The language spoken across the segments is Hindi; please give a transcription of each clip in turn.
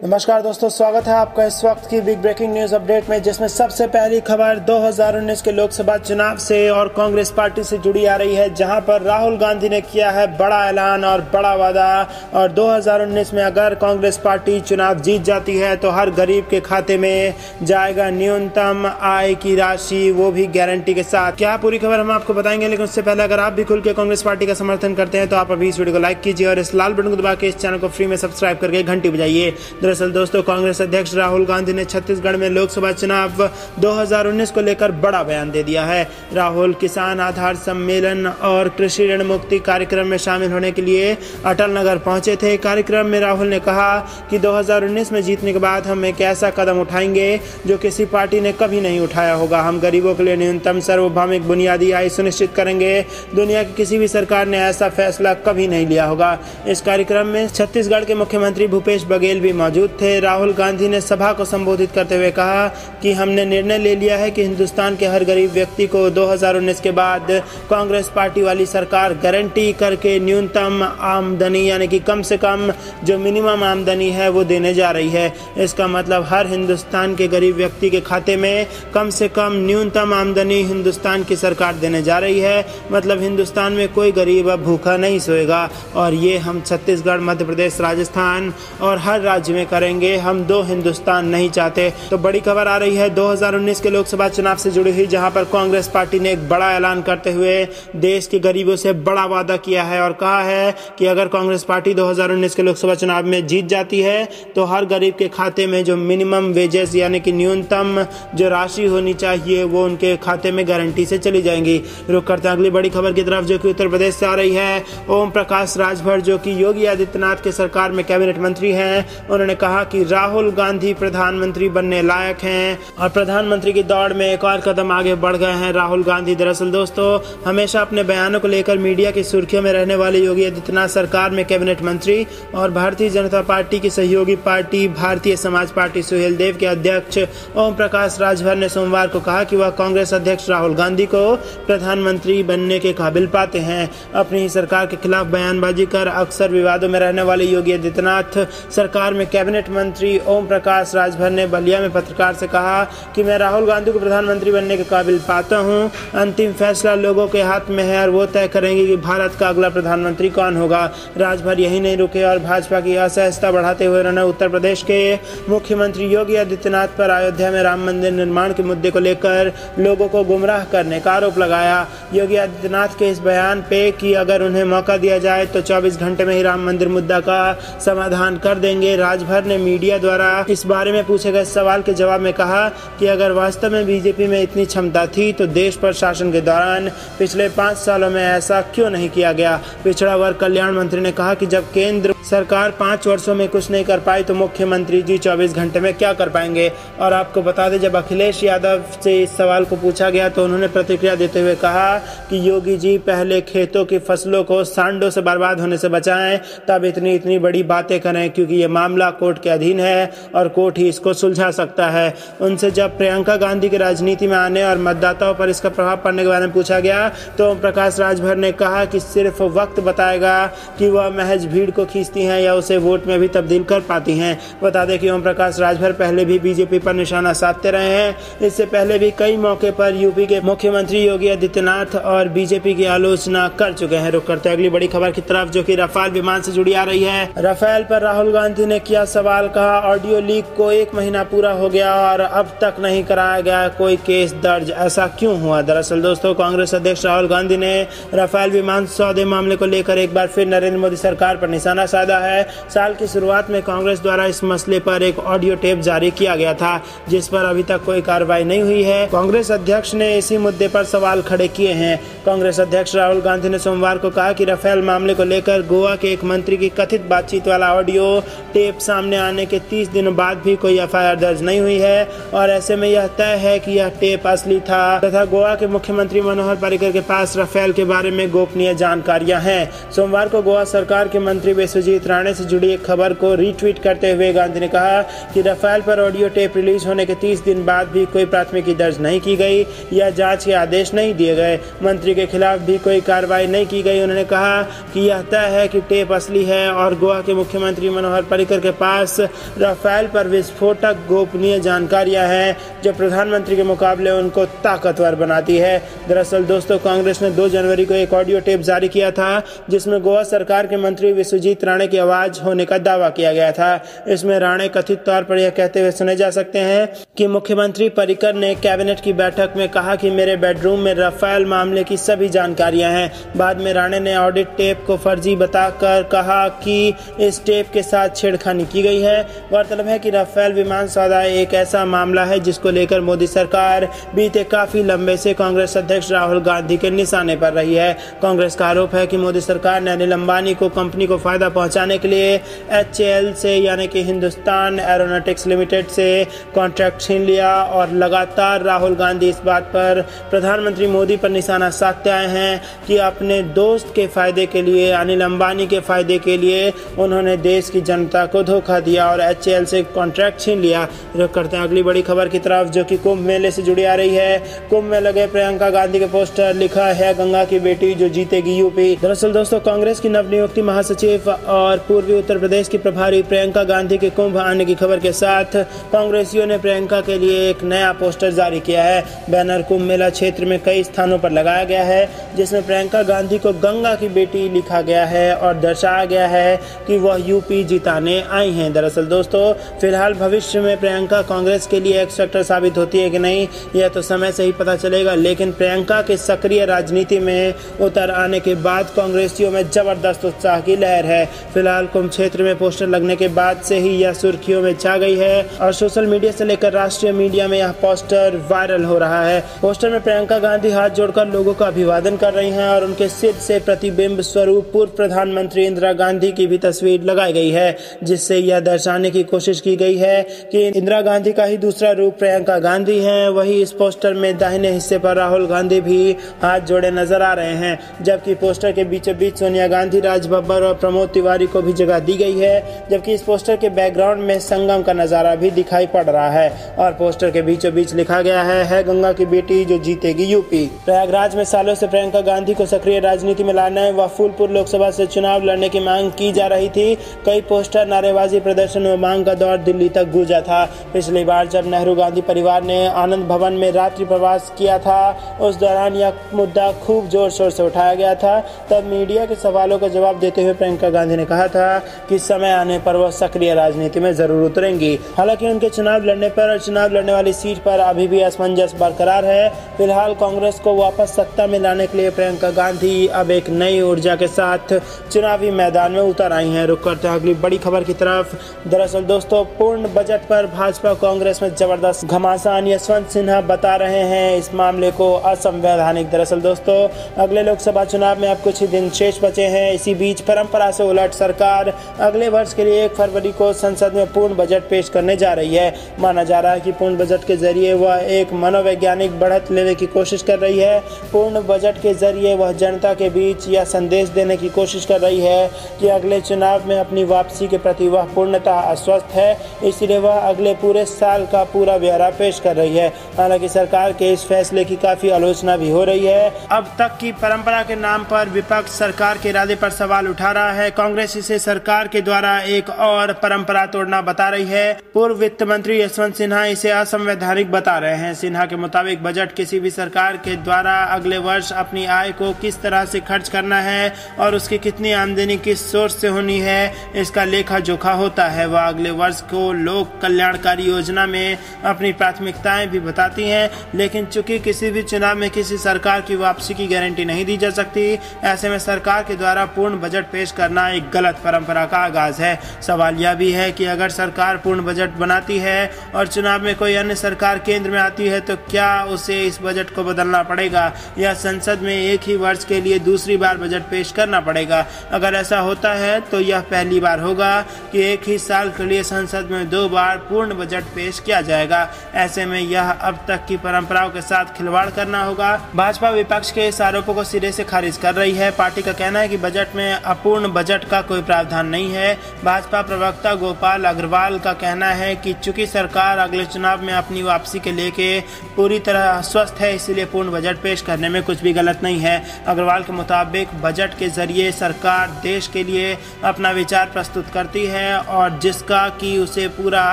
नमस्कार दोस्तों, स्वागत है आपका इस वक्त की बिग ब्रेकिंग न्यूज अपडेट में, जिसमें सबसे पहली खबर 2019 के लोकसभा चुनाव से और कांग्रेस पार्टी से जुड़ी आ रही है, जहां पर राहुल गांधी ने किया है बड़ा ऐलान और बड़ा वादा। और 2019 में अगर कांग्रेस पार्टी चुनाव जीत जाती है तो हर गरीब के खाते में जाएगा न्यूनतम आय की राशि, वो भी गारंटी के साथ। क्या पूरी खबर हम आपको बताएंगे, लेकिन उससे पहले अगर आप भी खुल के कांग्रेस पार्टी का समर्थन करते हैं तो आप अभी इस वीडियो को लाइक कीजिए और इस लाल बटन को दबा के इस चैनल को फ्री में सब्सक्राइब करके घंटी बजाइए। दरअसल दोस्तों, कांग्रेस अध्यक्ष राहुल गांधी ने छत्तीसगढ़ में लोकसभा चुनाव 2019 को लेकर बड़ा बयान दे दिया है। राहुल किसान आधार सम्मेलन और कृषि ऋण मुक्ति कार्यक्रम में शामिल होने के लिए अटल नगर पहुंचे थे। कार्यक्रम में राहुल ने कहा कि 2019 में जीतने के बाद हम एक ऐसा कदम उठाएंगे जो किसी पार्टी ने कभी नहीं उठाया होगा। हम गरीबों के लिए न्यूनतम सार्वभौमिक बुनियादी आय सुनिश्चित करेंगे। दुनिया की किसी भी सरकार ने ऐसा फैसला कभी नहीं लिया होगा। इस कार्यक्रम में छत्तीसगढ़ के मुख्यमंत्री भूपेश बघेल भी मौजूद थे। राहुल गांधी ने सभा को संबोधित करते हुए कहा कि हमने निर्णय ले लिया है कि हिंदुस्तान के हर गरीब व्यक्ति को 2019 के बाद कांग्रेस पार्टी वाली सरकार गारंटी करके न्यूनतम आमदनी यानी कि कम से कम जो मिनिमम आमदनी है वो देने जा रही है। इसका मतलब हर हिंदुस्तान के गरीब व्यक्ति के खाते में कम से कम न्यूनतम आमदनी हिंदुस्तान की सरकार देने जा रही है। मतलब हिंदुस्तान में कोई गरीब अब भूखा नहीं सोएगा। और ये हम छत्तीसगढ़, मध्य प्रदेश, राजस्थान और हर राज्य में करेंगे। हम दो हिंदुस्तान नहीं चाहते। तो बड़ी खबर आ रही है 2019 के लोकसभा चुनाव से जुड़ी हुई, जहां पर कांग्रेस पार्टी ने एक बड़ा ऐलान करते हुए देश के गरीबों से बड़ा वादा किया है और कहा है कि अगर कांग्रेस पार्टी 2019 के लोकसभा चुनाव में जीत जाती है तो हर गरीब के खाते में जो मिनिमम वेजेस यानी कि न्यूनतम जो राशि होनी चाहिए वो उनके खाते में गारंटी से चली जाएंगी। रुक करते हैं अगली बड़ी खबर की तरफ, जो कि उत्तर प्रदेश से आ रही है। ओम प्रकाश राजभर, जो कि योगी आदित्यनाथ के सरकार में कैबिनेट मंत्री हैं, उन्होंने कहा कि राहुल गांधी प्रधानमंत्री बनने लायक हैं और प्रधानमंत्री की दौड़ में एक और कदम आगे बढ़ गए हैं राहुल गांधी। दरअसल दोस्तों, हमेशा अपने बयानों को लेकर मीडिया की सुर्खियों में रहने वाले योगी आदित्यनाथ सरकार में कैबिनेट मंत्री और भारतीय जनता पार्टी की सहयोगी पार्टी भारतीय समाज पार्टी सुहेलदेव के अध्यक्ष ओम प्रकाश राजभर ने सोमवार को कहा कि वह कांग्रेस अध्यक्ष राहुल गांधी को प्रधानमंत्री बनने के काबिल पाते हैं। अपनी सरकार के खिलाफ बयानबाजी कर अक्सर विवादों में रहने वाले योगी आदित्यनाथ सरकार में कैबिनेट मंत्री ओम प्रकाश राजभर ने बलिया में पत्रकार से कहा कि मैं राहुल गांधी को प्रधानमंत्री बनने के काबिल पाता हूं। अंतिम फैसला लोगों के हाथ में है और वो तय करेंगे कि भारत का अगला प्रधानमंत्री कौन होगा। राजभर यही नहीं रुके और भाजपा की असहजता बढ़ाते हुए उन्होंने उत्तर प्रदेश के मुख्यमंत्री योगी आदित्यनाथ पर अयोध्या में राम मंदिर निर्माण के मुद्दे को लेकर लोगों को गुमराह करने का आरोप लगाया। योगी आदित्यनाथ के इस बयान पे कि अगर उन्हें मौका दिया जाए तो 24 घंटे में ही राम मंदिर मुद्दा का समाधान कर देंगे। राजभर ने मीडिया द्वारा इस बारे में पूछे गए सवाल के जवाब में कहा कि अगर वास्तव में बीजेपी में इतनी क्षमता थी तो देश पर शासन के दौरान पिछले 5 सालों में ऐसा क्यों नहीं किया गया। पिछड़ा वर्ग कल्याण मंत्री ने कहा कि जब केंद्र सरकार 5 वर्षों में कुछ नहीं कर पाई तो मुख्यमंत्री जी 24 घंटे में क्या कर पाएंगे। और आपको बता दें, जब अखिलेश यादव से इस सवाल को पूछा गया तो उन्होंने प्रतिक्रिया देते हुए कहा कि योगी जी पहले खेतों की फसलों को सांडों से बर्बाद होने से बचाएं, तब इतनी बड़ी बातें करें, क्योंकि ये मामला कोर्ट के अधीन है और कोर्ट ही इसको सुलझा सकता है। उनसे जब प्रियंका गांधी के राजनीति में आने और मतदाताओं पर इसका प्रभाव पड़ने के बारे में पूछा गया तो ओम प्रकाश राजभर ने कहा कि सिर्फ वक्त बताएगा कि वह महज भीड़ को खींचती हैं या उसे वोट में भी तब्दील कर पाती हैं। बता दें कि ओम प्रकाश राजभर पहले भी बीजेपी पर निशाना साधते रहे हैं। इससे पहले भी कई मौके पर यूपी के मुख्यमंत्री योगी आदित्यनाथ और बीजेपी की आलोचना कर चुके हैं। रुक करते अगली बड़ी खबर की तरफ, जो कि राफेल विमान से जुड़ी आ रही है। राफेल पर राहुल गांधी ने किया सवाल, कहा ऑडियो लीक को 1 महीना पूरा हो गया और अब तक नहीं कराया गया कोई केस दर्ज, ऐसा क्यों हुआ। दरअसल दोस्तों, कांग्रेस अध्यक्ष राहुल गांधी ने राफेल विमान सौदे मामले को लेकर एक बार फिर नरेंद्र मोदी सरकार पर निशाना साधा है। साल की शुरुआत में कांग्रेस द्वारा इस मसले पर एक ऑडियो टेप जारी किया गया था, जिस पर अभी तक कोई कार्रवाई नहीं हुई है। कांग्रेस अध्यक्ष ने इसी मुद्दे पर सवाल खड़े किए हैं। कांग्रेस अध्यक्ष राहुल गांधी ने सोमवार को कहा कि राफेल मामले को लेकर गोवा के एक मंत्री की कथित बातचीत वाला ऑडियो टेप सामने आने के 30 दिनों बाद भी कोई एफआईआर दर्ज नहीं हुई है और ऐसे में यह तय है कि यह टेप असली था तथा गोवा के मुख्यमंत्री मनोहर पर्रिकर के पास राफेल के बारे में गोपनीय जानकारियां हैं। सोमवार को गोवा सरकार के मंत्री विश्वजीत राणे से जुड़ी एक खबर को रीट्वीट करते हुए गांधी ने कहा कि राफेल पर ऑडियो टेप रिलीज होने के 30 दिन बाद भी कोई प्राथमिकी दर्ज नहीं की गई या जांच के आदेश नहीं दिए गए। मंत्री के खिलाफ भी कोई कार्रवाई नहीं की गई। उन्होंने कहा कि यह तय है कि टेप असली है और गोवा के मुख्यमंत्री मनोहर पर्रिकर के पास पास राफेल पर विस्फोटक गोपनीय जानकारियां हैं जो प्रधानमंत्री के मुकाबले उनको ताकतवर बनाती है। दरअसल दोस्तों, कांग्रेस ने 2 जनवरी को एक ऑडियो टेप जारी किया था जिसमें गोवा सरकार के मंत्री विश्वजीत राणे की आवाज होने का दावा किया गया था। इसमें राणे कथित तौर पर यह कहते हुए सुने जा सकते हैं कि मुख्यमंत्री पर्रिकर ने कैबिनेट की बैठक में कहा कि मेरे बेडरूम में राफेल मामले की सभी जानकारियां हैं। बाद में राणे ने ऑडियो टेप को फर्जी बताकर कहा कि इस टेप के साथ छेड़खानी की गई है। गौरतलब है कि राफेल विमान सौदा एक ऐसा मामला है जिसको लेकर मोदी सरकार बीते काफी लंबे से कांग्रेस अध्यक्ष राहुल गांधी के निशाने पर रही है। कांग्रेस का आरोप है कि मोदी सरकार ने अनिल अंबानी को कंपनी को फायदा पहुंचाने के लिए HAL से यानी कि हिंदुस्तान एरोनॉटिक्स लिमिटेड से कॉन्ट्रैक्ट छीन लिया और लगातार राहुल गांधी इस बात पर प्रधानमंत्री मोदी पर निशाना साधते आए हैं कि अपने दोस्त के फायदे के लिए, अनिल अंबानी के फायदे के लिए उन्होंने देश की जनता को धोखा दिया और HAL से कॉन्ट्रैक्ट छीन लिया। रुक करते हैं अगली बड़ी खबर की तरफ जो कि कुंभ मेले से जुड़ी आ रही है। कुंभ में लगे प्रियंका गांधी के पोस्टर, लिखा है गंगा की बेटी जो जीतेगी यूपी। दरअसल दोस्तों, कांग्रेस की नवनियुक्ति महासचिव और पूर्वी उत्तर प्रदेश की प्रभारी प्रियंका गांधी के कुंभ आने की खबर के साथ कांग्रेसियों ने प्रियंका के लिए एक नया पोस्टर जारी किया है। बैनर कुंभ मेला क्षेत्र में कई स्थानों पर लगाया गया है जिसमें प्रियंका गांधी को गंगा की बेटी लिखा गया है और दर्शाया गया है कि वह यूपी जिताने आई हैं। दरअसल दोस्तों, फिलहाल भविष्य में प्रियंका कांग्रेस के लिए एक्स फैक्टर साबित होती है कि नहीं, यह तो समय से ही पता चलेगा। लेकिन प्रियंका के सक्रिय राजनीति में उतर आने के बाद कांग्रेसियों में जबरदस्त उत्साह की लहर है। फिलहाल कुंभ क्षेत्र में पोस्टर लगने के बाद से ही यह सुर्खियों में छा गई है और सोशल मीडिया से लेकर राष्ट्रीय मीडिया में यह पोस्टर वायरल हो रहा है। पोस्टर में प्रियंका गांधी हाथ जोड़कर लोगों का अभिवादन कर रही हैं और उनके सिर से प्रतिबिंब स्वरूप पूर्व प्रधानमंत्री इंदिरा गांधी की भी तस्वीर लगाई गई है, जिससे यह दर्शाने की कोशिश की गई है कि इंदिरा गांधी का ही दूसरा रूप प्रियंका गांधी है। वही इस पोस्टर में दाहिने हिस्से पर राहुल गांधी भी हाथ जोड़े नजर आ रहे हैं, जबकि पोस्टर के बीचों बीच सोनिया गांधी, राज बब्बर और प्रमोद तिवारी को भी जगह दी गई है। जबकि इस पोस्टर के बैकग्राउंड में संगम का नजारा भी दिखाई पड़ रहा है और पोस्टर के बीचों बीच लिखा गया है गंगा की बेटी जो जीतेगी यूपी। प्रयागराज में सालों से प्रियंका गांधी को सक्रिय राजनीति में लाने व फूलपुर लोकसभा से चुनाव लड़ने की मांग की जा रही थी। कई पोस्टर, नारेबाजी, प्रदर्शन व मांग का दौर दिल्ली तक गूंजा था। पिछली बार जब नेहरू गांधी परिवार ने आनंद भवन में रात्रि प्रवास किया था, उस दौरान यह मुद्दा खूब जोर शोर से उठाया गया था। तब मीडिया के सवालों का जवाब देते हुए प्रियंका गांधी ने कहा था कि समय आने पर वह सक्रिय राजनीति में जरूर उतरेंगी। हालांकि उनके चुनाव लड़ने पर और चुनाव लड़ने वाली सीट पर अभी भी असमंजस बरकरार है। फिलहाल कांग्रेस को वापस सत्ता में लाने के लिए प्रियंका गांधी अब एक नई ऊर्जा के साथ चुनावी मैदान में उतर आई हैं। रुक करते हैं अगली बड़ी खबर की तरफ। दरअसल दोस्तों, पूर्ण बजट पर भाजपा कांग्रेस में जबरदस्त घमासान। यशवंत सिन्हा बता रहे हैं इस मामले को असंवैधानिक। दरअसल दोस्तों, अगले लोकसभा चुनाव में अब कुछ ही दिन शेष बचे हैं। इसी बीच परंपरा से उलट सरकार अगले वर्ष के लिए 1 फरवरी को संसद में पूर्ण बजट पेश करने जा रही है। माना जा रहा है कि पूर्ण बजट के जरिए वह एक मनोवैज्ञानिक बढ़त लेने की कोशिश कर रही है। पूर्ण बजट के जरिए वह जनता के बीच यह संदेश देने की कोशिश कर रही है कि अगले चुनाव में अपनी वापसी के प्रति वह पूर्णतः आश्वस्त है, इसलिए वह अगले पूरे साल का पूरा ब्यौरा पेश कर रही है। हालांकि सरकार के इस फैसले की काफी आलोचना भी हो रही है। अब तक की परंपरा के नाम पर विपक्ष सरकार के इरादे पर सवाल उठा रहा है। कांग्रेस इसे सरकार के द्वारा एक और परंपरा तोड़ना बता रही है। पूर्व वित्त मंत्री यशवंत सिन्हा इसे असंवैधानिक बता रहे हैं। सिन्हा के मुताबिक बजट किसी भी सरकार के द्वारा अगले वर्ष अपनी आय को किस तरह से खर्च करना है और उसकी कितनी आमदनी किस सोर्स से होनी है, इसका लेखा जोखा होता है। वह अगले वर्ष को लोक कल्याणकारी योजना में अपनी प्राथमिकताएं भी बताती हैं, लेकिन चूंकि किसी भी चुनाव में किसी सरकार की वापसी की गारंटी नहीं दी जा सकती, ऐसे में सरकार के द्वारा पूर्ण बजट पेश करना एक गलत परंपरा का आगाज है। सवाल यह भी है कि अगर सरकार पूर्ण बजट बनाती है और चुनाव में कोई अन्य सरकार केंद्र में आती है तो क्या उसे इस बजट को बदलना पड़ेगा या संसद में एक ही वर्ष के लिए दूसरी बार बजट पेश करना पड़ेगा? अगर ऐसा होता है तो यह पहली बार होगा कि एक ही साल के लिए संसद में 2 बार पूर्ण बजट पेश किया जाएगा। ऐसे में यह अब तक की परंपराओं के साथ खिलवाड़ करना होगा। भाजपा विपक्ष के इस आरोपों को सिरे से खारिज कर रही है। पार्टी का कहना है कि बजट में अपूर्ण बजट का कोई प्रावधान नहीं है। भाजपा प्रवक्ता गोपाल अग्रवाल का कहना है कि चूंकि सरकार अगले अगले चुनाव में अपनी वापसी के लेके पूरी तरह आश्वस्त है, इसीलिए पूर्ण बजट पेश करने में कुछ भी गलत नहीं है। अग्रवाल के मुताबिक बजट के जरिए सरकार देश के लिए अपना विचार प्रस्तुत करती है और जिसका कि उसे पूरा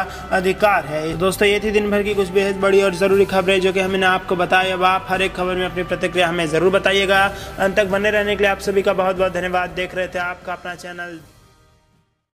अधिकार है। दोस्तों, ये थी दिन भर की कुछ बेहद बड़ी और ज़रूरी खबरें जो कि हमने आपको बताया। अब आप हर एक खबर में अपनी प्रतिक्रिया हमें ज़रूर बताइएगा। अंत तक बने रहने के लिए आप सभी का बहुत बहुत धन्यवाद। देख रहे थे आपका अपना चैनल